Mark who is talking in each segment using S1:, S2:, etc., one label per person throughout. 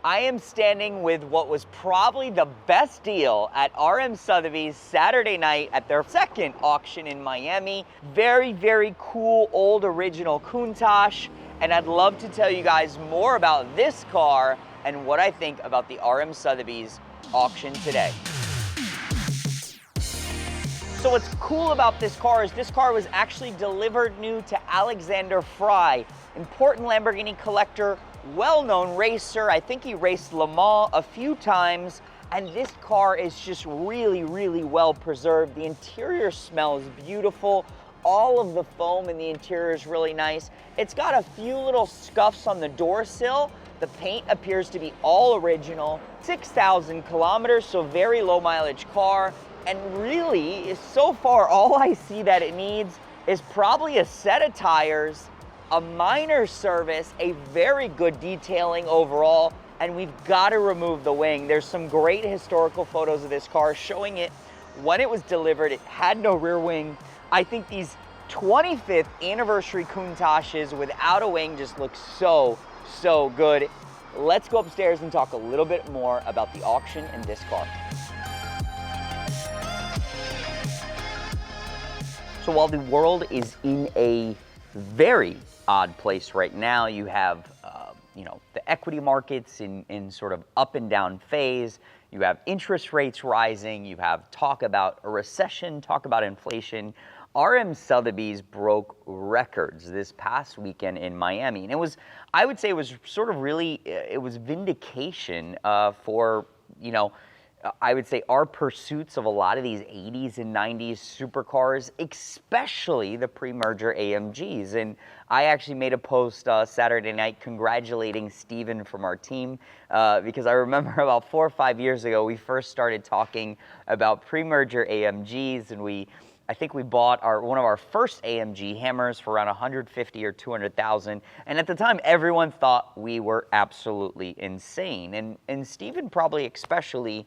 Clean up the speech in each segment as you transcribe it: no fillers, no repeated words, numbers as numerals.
S1: I am standing with what was probably the best deal at RM Sotheby's Saturday night at their second auction in Miami. Very, very cool old original Countach. And I'd love to tell you guys more about this car and what I think about the RM Sotheby's auction today. So what's cool about this car is this car was actually delivered new to Alexandre Frei, important Lamborghini collector, well-known racer. I think he raced Le Mans a few times, and this car is just really, really well preserved. The interior smells beautiful. All of the foam in the interior is really nice. It's got a few little scuffs on the door sill. The paint appears to be all original. 6,000 kilometers, so very low mileage car. And really, so far, all I see that it needs is probably a set of tires, a minor service, a very good detailing overall, and we've got to remove the wing. There's some great historical photos of this car showing it when it was delivered. It had no rear wing. I think these 25th anniversary Countaches without a wing just look so, so good. Let's go upstairs and talk a little bit more about the auction and this car. So while the world is in a very odd place right now, you have the equity markets in sort of up and down phase. You have interest rates rising. You have talk about a recession, talk about inflation. RM Sotheby's broke records this past weekend in Miami. And I would say it was sort of really, it was vindication for, I would say our pursuits of a lot of these 80s and 90s supercars, especially the pre-merger AMGs. And I actually made a post Saturday night congratulating Steven from our team because I remember about 4 or 5 years ago, we first started talking about pre-merger AMGs, and I think we bought one of our first AMG hammers for around 150 or 200,000, and at the time everyone thought we were absolutely insane, and Steven probably especially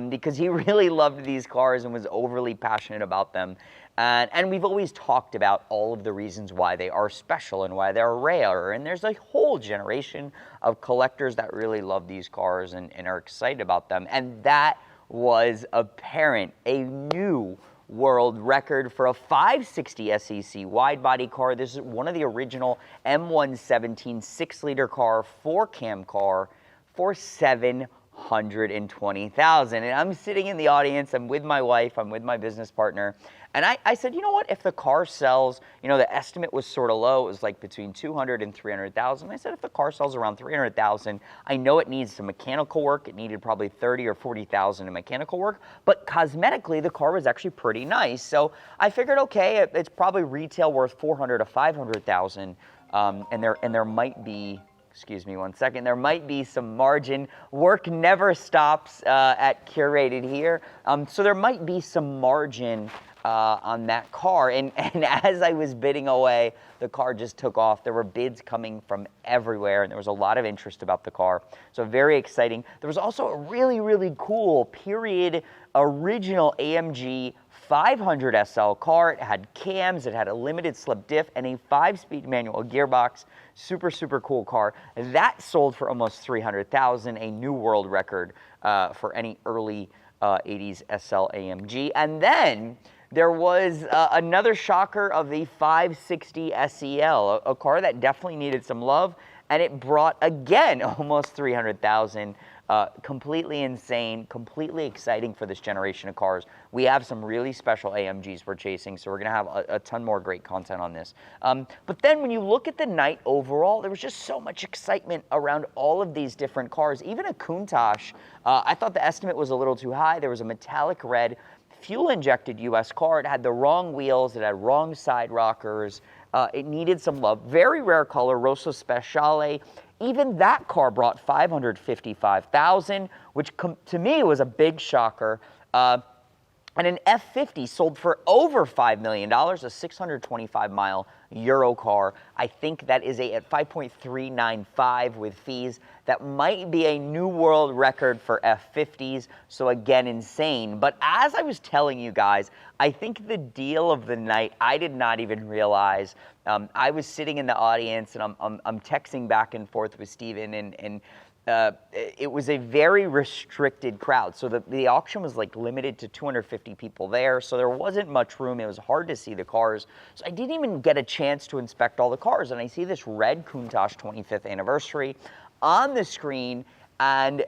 S1: because he really loved these cars and was overly passionate about them, and we've always talked about all of the reasons why they are special and why they're rare, and there's a whole generation of collectors that really love these cars and are excited about them, and that was apparent. A new world record for a 560 SEC widebody car. This is one of the original M117 6-liter car, 4-cam car for $720,000. And I'm sitting in the audience, I'm with my wife, I'm with my business partner, and I said, you know what, if the car sells, the estimate was sort of low, it was like between 200 and 300,000. I said, if the car sells around 300,000, I know it needs some mechanical work. It needed probably 30 or 40,000 in mechanical work, but cosmetically, the car was actually pretty nice. So I figured, okay, it's probably retail worth 400 to 500,000, and there might be, excuse me one second, there might be some margin. Work never stops at Curated here, so there might be some margin on that car, and as I was bidding away, the car just took off. There were bids coming from everywhere, and there was a lot of interest about the car, so very exciting. There was also a really, really cool period original AMG 500 SL car. It had cams, it had a limited slip diff, and a 5-speed manual gearbox. Super, super cool car. That sold for almost 300,000, a new world record for any early 80s SL AMG. And then there was another shocker of the 560 SEL, a car that definitely needed some love, and it brought, again, almost 300,000. Completely insane, completely exciting for this generation of cars. We have some really special AMGs we're chasing, so we're going to have a ton more great content on this. But then when you look at the night overall, there was just so much excitement around all of these different cars. Even a Countach, I thought the estimate was a little too high. There was a metallic red, fuel-injected U.S. car. It had the wrong wheels. It had wrong side rockers. It needed some love. Very rare color, Rosso Speciale. Even that car brought 555,000, which to me was a big shocker. And an F50 sold for over $5 million, a 625-mile Euro car. I think that is at 5.395 with fees. That might be a new world record for F50s, so again, insane. But as I was telling you guys, I think the deal of the night, I did not even realize. I was sitting in the audience, and I'm texting back and forth with Steven, and it was a very restricted crowd. So the auction was like limited to 250 people there. So there wasn't much room. It was hard to see the cars. So I didn't even get a chance to inspect all the cars. And I see this red Countach 25th anniversary on the screen. And,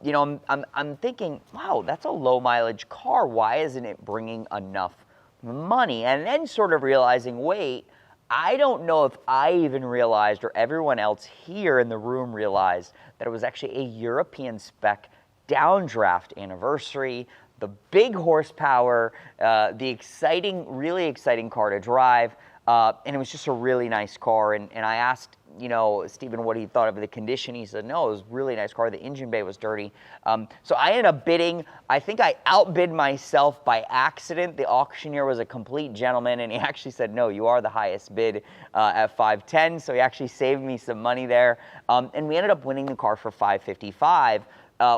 S1: you know, I'm thinking, wow, that's a low mileage car. Why isn't it bringing enough money? And then sort of realizing, wait, I don't know if I even realized or everyone else here in the room realized that it was actually a European spec Downdraft anniversary, the big horsepower, the exciting, really exciting car to drive, and it was just a really nice car. And I asked, you know, Stephen what he thought of the condition. He said, no, it was a really nice car. The engine bay was dirty. So I ended up bidding. I think I outbid myself by accident. The auctioneer was a complete gentleman, and he actually said, no, you are the highest bid at $510. So he actually saved me some money there. And we ended up winning the car for $555.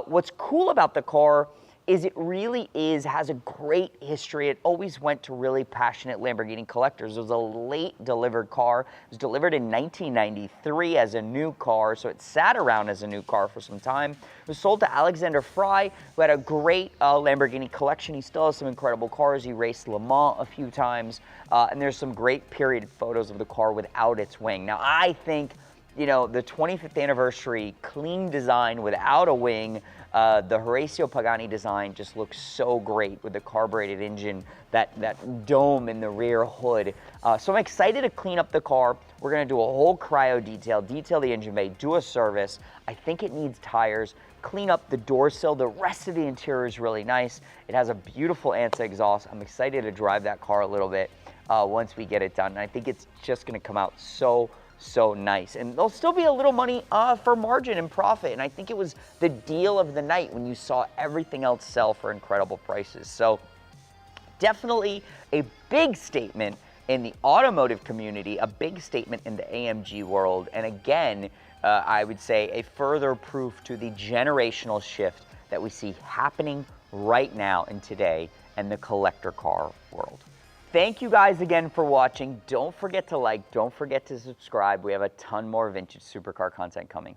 S1: What's cool about the car is it really has a great history. It always went to really passionate Lamborghini collectors. It was a late delivered car. It was delivered in 1993 as a new car, so it sat around as a new car for some time. It was sold to Alexandre Frei, who had a great Lamborghini collection. He still has some incredible cars. He raced Le Mans a few times, and there's some great period photos of the car without its wing. Now, I think, you know, the 25th anniversary clean design without a wing, the Horacio Pagani design just looks so great with the carbureted engine, that dome in the rear hood. So I'm excited to clean up the car. We're going to do a whole cryo detail the engine bay, do a service. I think it needs tires, clean up the door sill. The rest of the interior is really nice. It has a beautiful ANSA exhaust. I'm excited to drive that car a little bit once we get it done. And I think it's just going to come out so nice, and there'll still be a little money for margin and profit. And I think it was the deal of the night when you saw everything else sell for incredible prices. So definitely a big statement in the automotive community, a big statement in the AMG world, and again, I would say a further proof to the generational shift that we see happening right now in today in the collector car world. Thank you guys again for watching. Don't forget to like, don't forget to subscribe. We have a ton more vintage supercar content coming.